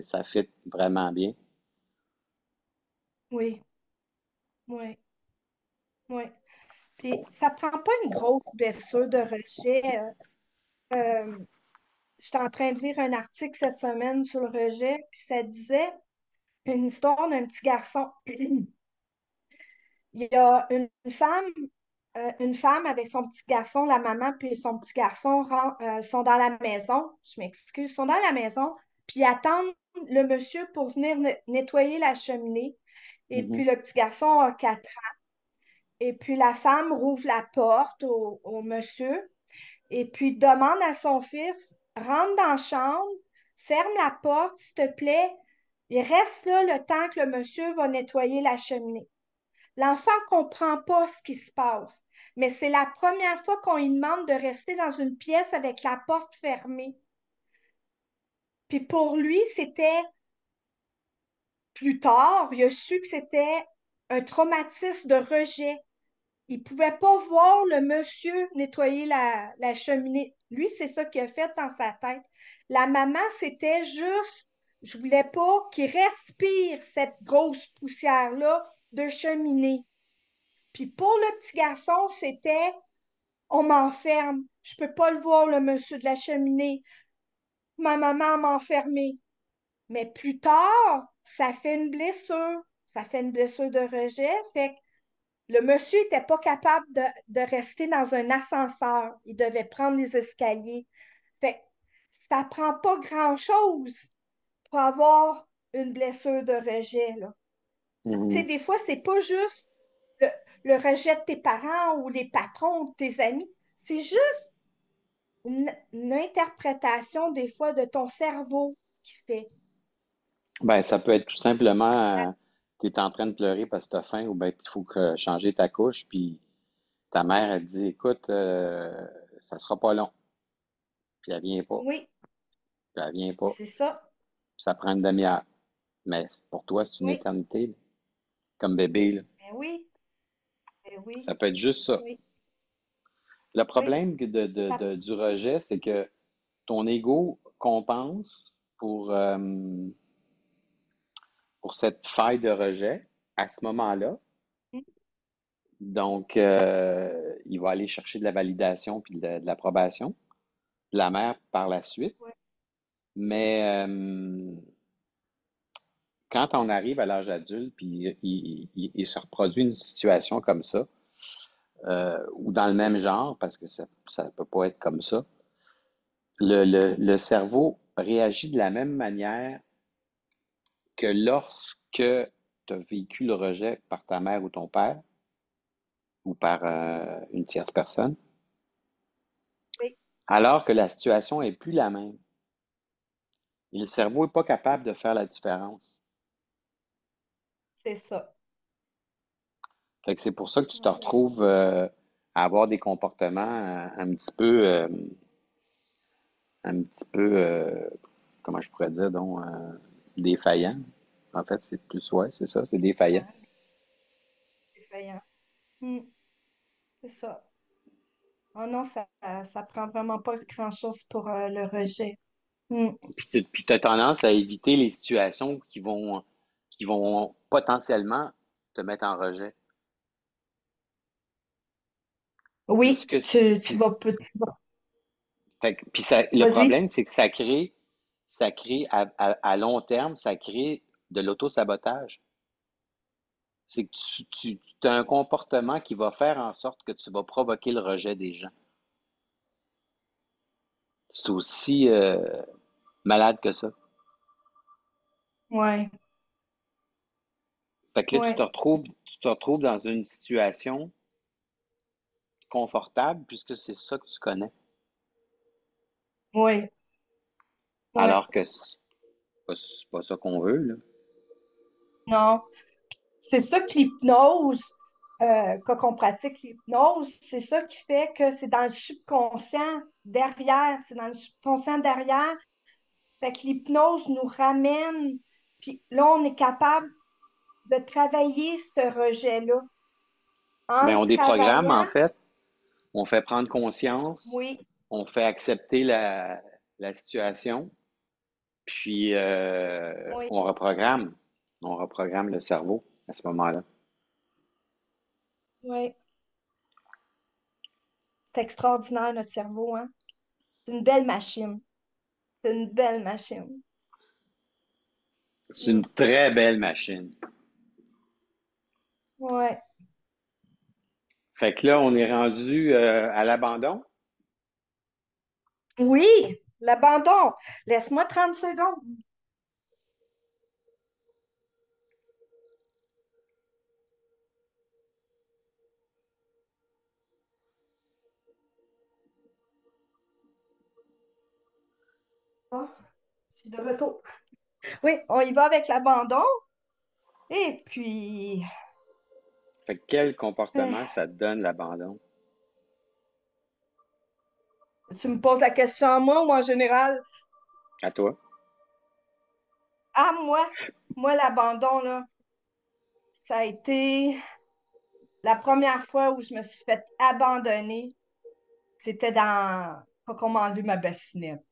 ça fit vraiment bien. Oui, oui, oui. Puis, ça prend pas une grosse blessure de rejet. J'étais en train de lire un article cette semaine sur le rejet, puis ça disait une histoire d'un petit garçon. Il y a une femme avec son petit garçon, la maman, puis son petit garçon sont dans la maison. Je m'excuse, sont dans la maison, puis ils attendent le monsieur pour venir nettoyer la cheminée. Et Mhm. puis le petit garçon a 4 ans. Et puis la femme rouvre la porte au monsieur et puis demande à son fils, rentre dans la chambre, ferme la porte, s'il te plaît. Il reste là le temps que le monsieur va nettoyer la cheminée. L'enfant ne comprend pas ce qui se passe, mais c'est la première fois qu'on lui demande de rester dans une pièce avec la porte fermée. Puis pour lui, c'était plus tard, il a su que c'était un traumatisme de rejet. Il ne pouvait pas voir le monsieur nettoyer la cheminée. Lui, c'est ça qu'il a fait dans sa tête. La maman, c'était juste, je voulais pas qu'il respire cette grosse poussière-là de cheminée. Puis pour le petit garçon, c'était, on m'enferme. Je peux pas le voir, le monsieur de la cheminée. Ma maman m'a enfermé. Mais plus tard, ça fait une blessure. Ça fait une blessure de rejet. Fait que le monsieur n'était pas capable de rester dans un ascenseur. Il devait prendre les escaliers. Fait que ça prend pas grand-chose pour avoir une blessure de rejet, là. Tu sais, Mhm. des fois, c'est pas juste le, le rejet de tes parents ou les patrons de tes amis. C'est juste une interprétation, des fois, de ton cerveau qui fait. Ben, ça peut être tout simplement, tu es en train de pleurer parce que tu as faim ou bien il faut que changer ta couche, puis ta mère, elle te dit, écoute, ça sera pas long. Puis elle vient pas. Oui, Puis elle vient pas. c'est ça. Ça prend une demi-heure. Mais pour toi, c'est une Oui, éternité, là. Comme bébé, là. ben oui, ben oui, Ça peut être juste ça. oui, Le oui. problème Ça, du rejet, c'est que ton ego compense pour cette faille de rejet à ce moment-là. Donc, il va aller chercher de la validation puis de l'approbation de la mère par la suite. ouais. Mais quand on arrive à l'âge adulte, puis il se reproduit une situation comme ça, ou dans le même genre, parce que ça peut pas être comme ça, le cerveau réagit de la même manière que lorsque tu as vécu le rejet par ta mère ou ton père, ou par une tierce personne, Oui, alors que la situation est plus la même. Et le cerveau n'est pas capable de faire la différence. c'est ça. Fait que c'est pour ça que tu te Ouais, retrouves à avoir des comportements un petit peu, comment je pourrais dire, donc, défaillants. En fait, c'est plus, ouais, c'est ça, c'est défaillant. ouais, effrayant. Hmm, c'est ça. Oh non, ça prend vraiment pas grand-chose pour le rejet. Hmm. Puis tu as tendance à éviter les situations qui vont potentiellement te mettre en rejet. Oui, Puisque, tu vas, puis, puis le vas-y. problème, c'est que ça crée à long terme, ça crée de l'auto-sabotage. C'est que tu as un comportement qui va faire en sorte que tu vas provoquer le rejet des gens. C'est aussi malade que ça. Ouais, Fait que là, tu te ouais, retrouves, tu te retrouves dans une situation confortable puisque c'est ça que tu connais. ouais, ouais. Alors que c'est pas ça qu'on veut, là. Non, c'est ça que l'hypnose, quand on pratique l'hypnose, c'est ça qui fait que c'est dans le subconscient derrière, c'est dans le subconscient derrière. Fait que l'hypnose nous ramène, puis là, on est capable de travailler ce rejet-là. En Ben, le on déprogramme, en travaillant, fait. On fait prendre conscience. oui, On fait accepter la situation. Puis Oui, on reprogramme le cerveau à ce moment-là. oui. C'est extraordinaire, notre cerveau, hein? C'est une belle machine. C'est une belle machine. C'est une Mm. très belle machine. Ouais. Fait que là, on est rendu à l'abandon. Oui, l'abandon. Laisse-moi 30 secondes. Ah, je suis de retour. Oui, on y va avec l'abandon. Et puis, Fait que quel euh, comportement ça te donne l'abandon? tu me poses la question à moi ou en général? À toi? À moi. Moi, l'abandon, là, ça a été la première fois où je me suis fait abandonner. C'était quand on m'a enlevé ma bassinette.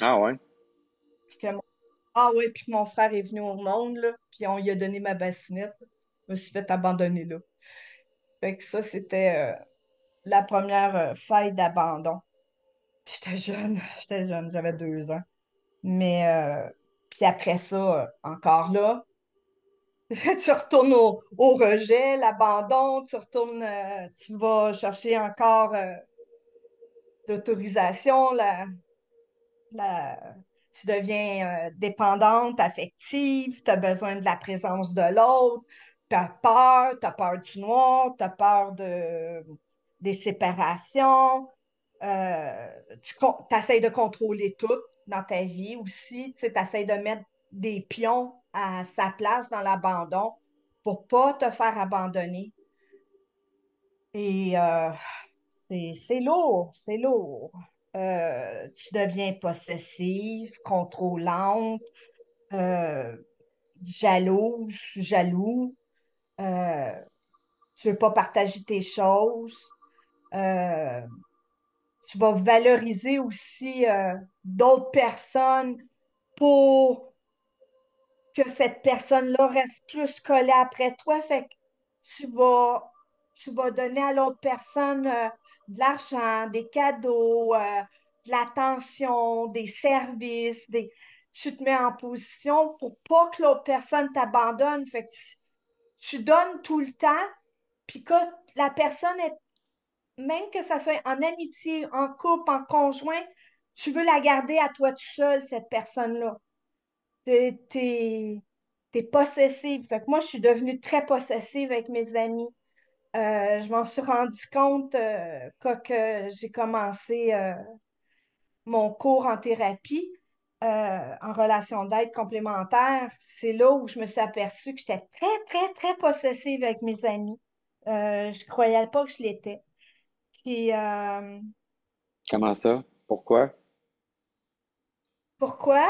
Ah ouais? Puis que Ah oui, puis que mon frère est venu au monde, là, puis on lui a donné ma bassinette. Je me suis fait abandonner là. Fait que ça, c'était la première faille d'abandon. Puis j'étais jeune, j'avais 2 ans. Mais puis après ça, encore là, tu retournes au rejet, l'abandon, tu vas chercher encore l'autorisation, la- tu deviens dépendante, affective, tu as besoin de la présence de l'autre, tu as peur du noir, tu as peur des séparations, tu essaies de contrôler tout dans ta vie aussi, tu essaies de mettre des pions à sa place dans l'abandon pour pas te faire abandonner. Et c'est lourd, c'est lourd. Tu deviens possessive, contrôlante, euh, jalouse, jaloux. Euh, tu veux pas partager tes choses. Euh, Tu vas valoriser aussi d'autres personnes pour que cette personne-là reste plus collée après toi. Fait que tu vas, tu vas donner à l'autre personne de l'argent, des cadeaux, de l'attention, des services, tu te mets en position pour pas que l'autre personne t'abandonne. Fait que tu donnes tout le temps, puis que la personne est, même que ça soit en amitié, en couple, en conjoint, tu veux la garder à toi tout seul, cette personne-là. T'es possessive. Fait que moi, je suis devenue très possessive avec mes amis. Je m'en suis rendu compte quand que j'ai commencé mon cours en thérapie en relation d'aide complémentaire. C'est là où je me suis aperçue que j'étais très, très, très possessive avec mes amis. Je croyais pas que je l'étais. Puis Comment ça? Pourquoi? pourquoi?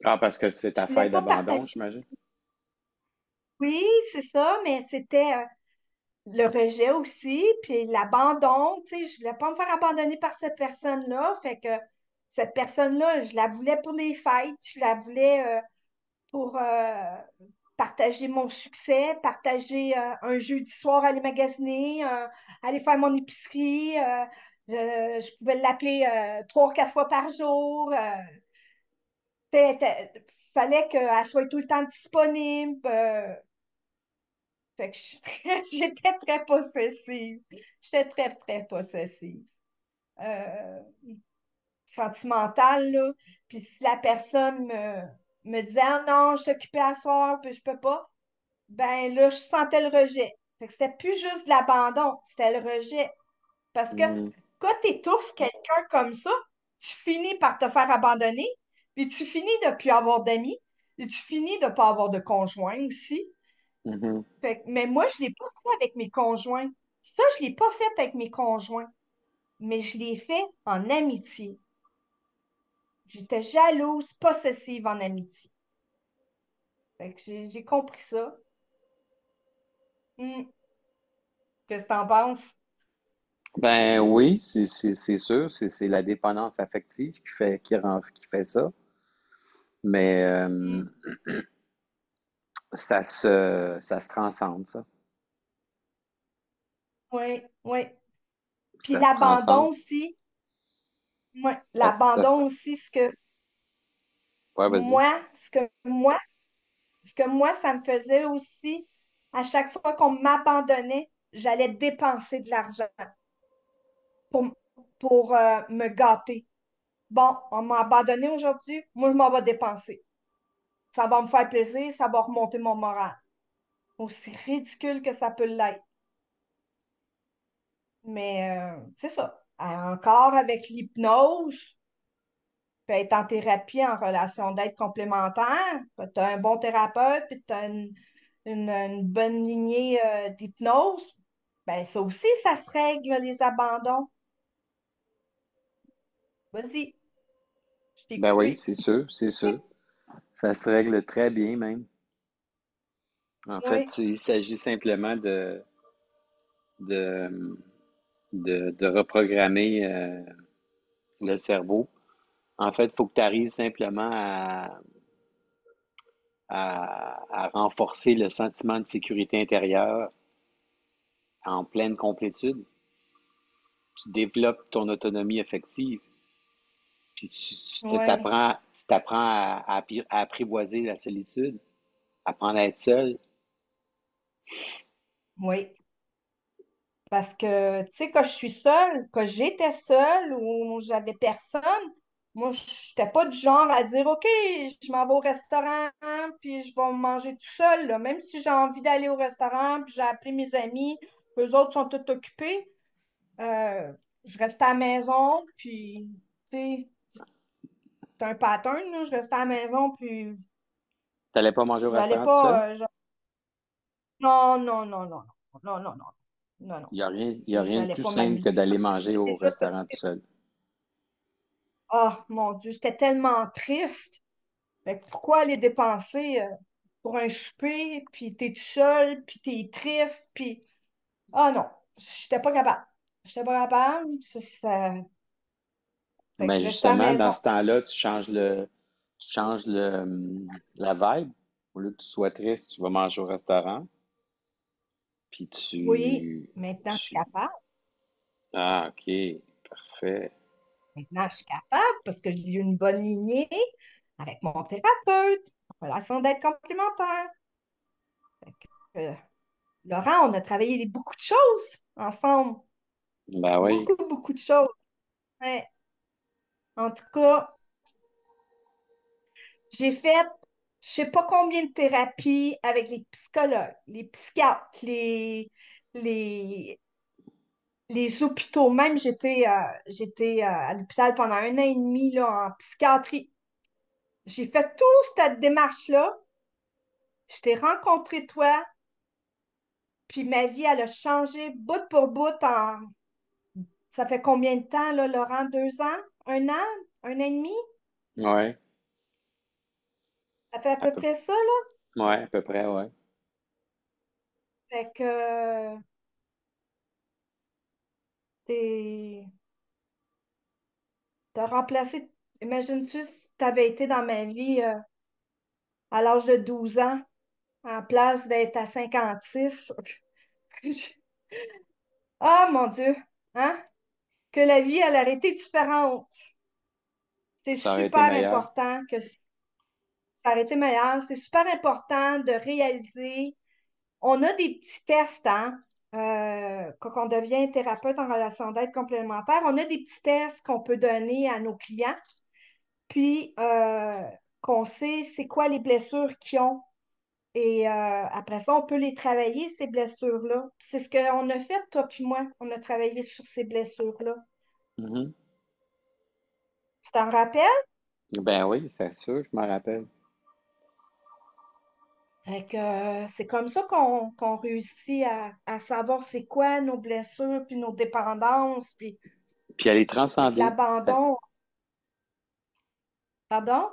Ah, parce que c'est Je ta voulais faille pas d'abandon, partager. j'imagine. Oui, c'est ça, mais c'était le rejet aussi, puis l'abandon, tu sais, je voulais pas me faire abandonner par cette personne-là, fait que cette personne-là, je la voulais pour les fêtes, je la voulais pour partager mon succès, partager un jeudi soir, aller magasiner, aller faire mon épicerie, je pouvais l'appeler 3 ou 4 fois par jour, fallait qu'elle soit tout le temps disponible, fait que j'étais très possessive. J'étais très, très possessive. Euh, Sentimentale, là. Puis si la personne me disait ah non, je suis occupée à soir, puis je peux pas, ben là, je sentais le rejet. Fait que c'était plus juste de l'abandon, c'était le rejet. Parce que Hmm, quand tu étouffes quelqu'un comme ça, tu finis par te faire abandonner, puis tu finis de ne plus avoir d'amis, et tu finis de ne pas avoir de conjoint aussi. mhm. Mais moi, je ne l'ai pas fait avec mes conjoints. Ça, je ne l'ai pas fait avec mes conjoints, mais je l'ai fait en amitié. J'étais jalouse, possessive en amitié. Fait que j'ai compris ça. Hmm. Qu'est-ce que t'en penses? Ben oui, c'est sûr, c'est la dépendance affective qui fait ça, mais Mm. ça se transcende, ça. Oui, oui. Puis Ça se transcende. l'abandon aussi. Oui, Ça se... l'abandon aussi, Ouais, vas-y. ce que moi, ça me faisait aussi, à chaque fois qu'on m'abandonnait, j'allais dépenser de l'argent pour, pour me gâter. Bon, on m'a abandonné aujourd'hui, moi, je m'en vais dépenser. Ça va me faire plaisir, ça va remonter mon moral. Aussi ridicule que ça peut l'être. Mais c'est ça. Encore avec l'hypnose, puis être en thérapie, en relation d'aide complémentaire, tu as un bon thérapeute, puis tu as une bonne lignée d'hypnose, ben ça aussi, ça se règle, les abandons. Vas-y, je t'ai Ben oui, coupé. c'est sûr, c'est sûr. Ça se règle très bien même. En fait, Oui, il s'agit simplement de, de reprogrammer le cerveau. En fait, il faut que tu arrives simplement à renforcer le sentiment de sécurité intérieure en pleine complétude. Tu développes ton autonomie affective, puis oui, tu t'apprends à apprivoiser la solitude, apprendre à être seul. oui. Parce que, tu sais, quand je suis seule, quand j'étais seule ou j'avais personne, moi, je n'étais pas du genre à dire, OK, je m'en vais au restaurant, puis je vais manger tout seul, là. Même si j'ai envie d'aller au restaurant, puis j'ai appelé mes amis, eux autres sont tous occupés, euh, je restais à la maison, puis, tu sais, c'est un pattern, là. Je restais à la maison, puis T'allais pas manger au j'allais restaurant tout seul? pas, non, non, non, non, non, non, non, non, non, non. Il y a rien de J'allais plus pas simple que m'amuser d'aller parce que manger j'étais au déjà restaurant tout seul. oh mon Dieu, j'étais tellement triste. Fait que pourquoi aller dépenser pour un souper, puis t'es tout seul, puis t'es triste, puis... Ah non, j'étais pas capable. J'étais pas capable. Fait que Mais je restais à la justement, dans maison. ce temps-là, tu changes la vibe. Au lieu que tu sois triste, tu vas manger au restaurant. Puis Oui, maintenant je suis tu... capable. Ah, ok, parfait. Maintenant je suis capable parce que j'ai eu une bonne lignée avec mon thérapeute, relation d'aide complémentaire. Fait que, Laurent, on a travaillé beaucoup de choses ensemble. Ben oui. Beaucoup, beaucoup de choses. Ouais. En tout cas, j'ai fait, je sais pas combien de thérapies avec les psychologues, les psychiatres, les, les hôpitaux. Même j'étais à l'hôpital pendant un an et demi là, en psychiatrie. J'ai fait toute cette démarche-là. Je t'ai rencontré toi, puis ma vie, elle a changé bout pour bout ça fait combien de temps, là, Laurent? 2 ans? Un an? Un an et demi? Ouais, Ça fait à à peu peu, près ça, là. ouais, à peu près, ouais. Fait que t'es t'as remplacé, imagine-tu si tu avais été dans ma vie à l'âge de 12 ans, en place d'être à 56. Ah, mon Dieu, hein? Que la vie, elle aurait été différente. C'est Ça aurait été super meilleur. important que ça aurait été meilleur. C'est super important de réaliser. On a des petits tests, hein? Quand on devient thérapeute en relation d'aide complémentaire, on a des petits tests qu'on peut donner à nos clients. Puis qu'on sait c'est quoi les blessures qu'ils ont. Et après ça, on peut les travailler, ces blessures-là. C'est ce qu'on a fait, toi puis moi. On a travaillé sur ces blessures-là. Mhm. Tu t'en rappelles? Ben oui, c'est sûr, je m'en rappelle. Fait que, c'est comme ça qu'on réussit à savoir c'est quoi nos blessures, puis nos dépendances, puis Puis à les fait que transcender. l'abandon. Pardon?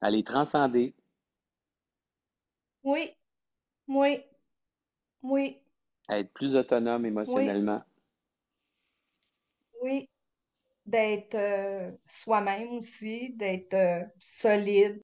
À les transcender. Oui, oui, oui, À être plus autonome oui. émotionnellement. oui, d'être soi-même aussi, d'être solide.